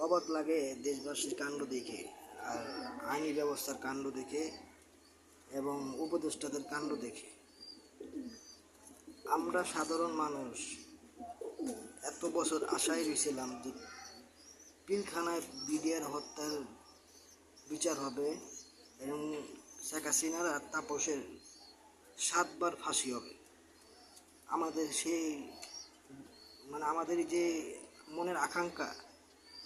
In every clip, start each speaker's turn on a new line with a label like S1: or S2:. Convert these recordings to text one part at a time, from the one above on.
S1: অবাক লাগে দেশবাসীর কাণ্ড দেখে, আর আইনি ব্যবস্থার কাণ্ড দেখে এবং উপদেষ্টাদের কাণ্ড দেখে। আমরা সাধারণ মানুষ এত বছর আশায় রয়েছিলাম যে পিলখানায় বিডিআর হত্যার বিচার হবে এবং শেখ হাসিনার আর তাপসের 7 বার ফাঁসি হবে। আমাদের সেই আমাদের যে মনের আকাঙ্ক্ষা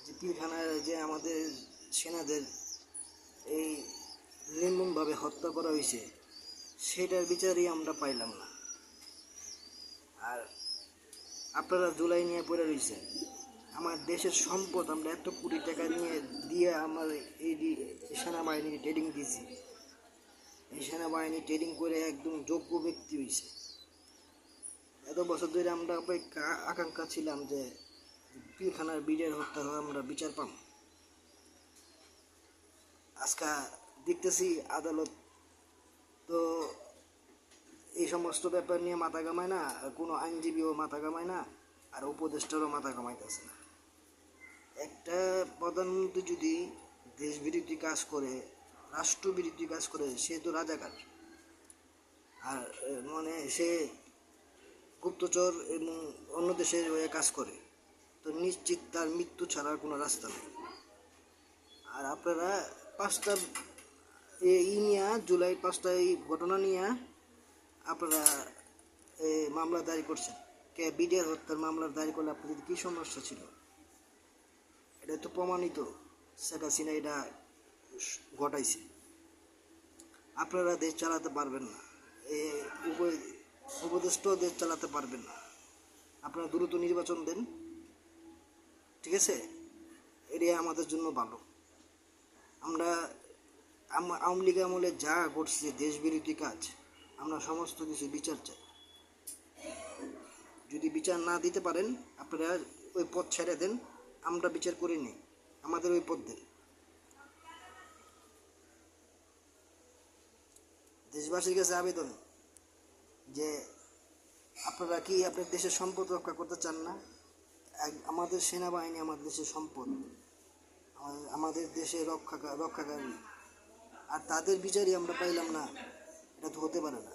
S1: যে পিলখানায় যে আমাদের সেনাদের এই নির্মমভাবে হত্যা করা হয়েছে, সেটার বিচারই আমরা পাইলাম না। আর আপনারা জুলাই নিয়ে পড়ে রয়েছেন। আমার দেশের সম্পদ আমরা এত কোটি টাকা নিয়ে দিয়ে আমার এই সেনাবাহিনী ট্রেনিং দিয়েছি। এই সেনাবাহিনী ট্রেনিং করে একদম যোগ্য ব্যক্তি হয়েছে। এত বছর ধরে আমরা আকাঙ্ক্ষা ছিলাম যে পিলখানার বিডিআর হত্যা আমরা বিচার পাম। আজকে দেখতেছি আদালত তো এই সমস্ত ব্যাপার নিয়ে মাথা কামায় না, কোনো আইনজীবীও মাথা কামায় না, আর উপদেষ্টারও মাথা কামাইতেছে না। একটা প্রধানমন্ত্রী যদি দেশবিরোধী কাজ করে, রাষ্ট্রবিরোধী কাজ করে, সে তো রাজাকার। আর সে গুপ্তচর এবং অন্য দেশের হয়ে কাজ করে, তো নিশ্চিত তার মৃত্যু ছাড়ার কোনো রাস্তা নেই। আর আপনারা 5টা জুলাই 5টা এই ঘটনা নিয়ে আপনারা মামলা দায়ের করছেন। বিডিআর হত্যার মামলা দায়ের করলে আপনাদের কী সমস্যা ছিল? এটা তো প্রমাণিত শেখ হাসিনা এটা ঘটাইছে। আপনারা দেশ চালাতে পারবেন না, উপদেষ্টাও দেশ চালাতে পারবেন না। আপনারা দ্রুত নির্বাচন দেন, ঠিক আছে? এটাই আমাদের জন্য ভালো। আমরা আওয়ামী লীগ আমলে যা করছে দেশবিরোধী কাজ, আমরা সমস্ত কিছু বিচার চাই। যদি বিচার না দিতে পারেন আপনারা ওই পথ ছেড়ে দেন, আমরা বিচার করে নিই, আমাদের ওই পথ দেন। দেশবাসীর কাছে আবেদন যে আপনারা কি আপনার দেশের সম্পদ রক্ষা করতে চান না? আমাদের সেনাবাহিনী আমাদের দেশের সম্পদ, আমাদের দেশের রক্ষাকারী, আর তাদের বিচারই আমরা পাইলাম না, এটা তো হতে পারে না।